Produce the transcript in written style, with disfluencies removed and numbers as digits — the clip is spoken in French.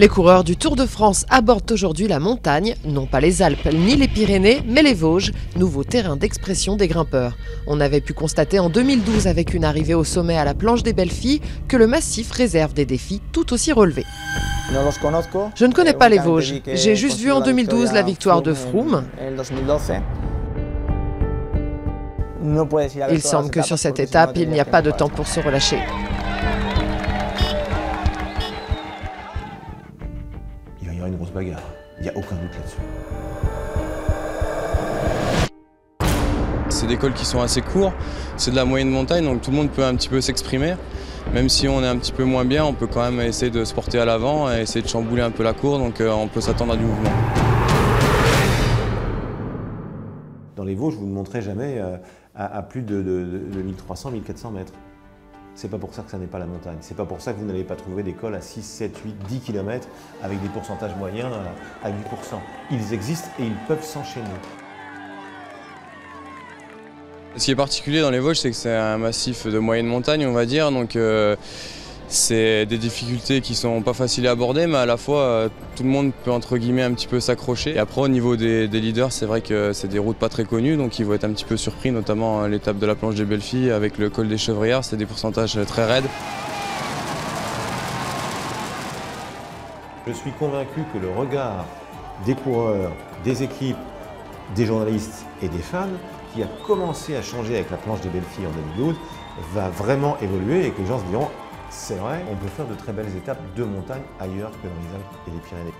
Les coureurs du Tour de France abordent aujourd'hui la montagne, non pas les Alpes ni les Pyrénées, mais les Vosges, nouveau terrain d'expression des grimpeurs. On avait pu constater en 2012 avec une arrivée au sommet à la Planche des Belles Filles que le massif réserve des défis tout aussi relevés. Je ne connais pas les Vosges, j'ai juste vu en 2012 la victoire de Froome. Il semble que sur cette étape, il n'y a pas de temps pour se relâcher. Il va y avoir une grosse bagarre, il n'y a aucun doute là-dessus. C'est des cols qui sont assez courts, c'est de la moyenne montagne, donc tout le monde peut un petit peu s'exprimer. Même si on est un petit peu moins bien, on peut quand même essayer de se porter à l'avant et essayer de chambouler un peu la cour, donc on peut s'attendre à du mouvement. Dans les Vosges, vous ne monterez jamais à plus de 1300-1400 mètres. C'est pas pour ça que ça n'est pas la montagne. C'est pas pour ça que vous n'allez pas trouver des cols à 6, 7, 8, 10 km avec des pourcentages moyens à 8%. Ils existent et ils peuvent s'enchaîner. Ce qui est particulier dans les Vosges, c'est que c'est un massif de moyenne montagne, on va dire. Donc c'est des difficultés qui sont pas faciles à aborder, mais à la fois tout le monde peut entre guillemets un petit peu s'accrocher. Et après au niveau des leaders, c'est vrai que c'est des routes pas très connues, donc ils vont être un petit peu surpris, notamment l'étape de la Planche des Belles Filles avec le col des Chevrières, c'est des pourcentages très raides. Je suis convaincu que le regard des coureurs, des équipes, des journalistes et des fans qui a commencé à changer avec la Planche des Belles Filles en 2012 va vraiment évoluer et que les gens se diront c'est vrai, on peut faire de très belles étapes de montagne ailleurs que dans les Alpes et les Pyrénées.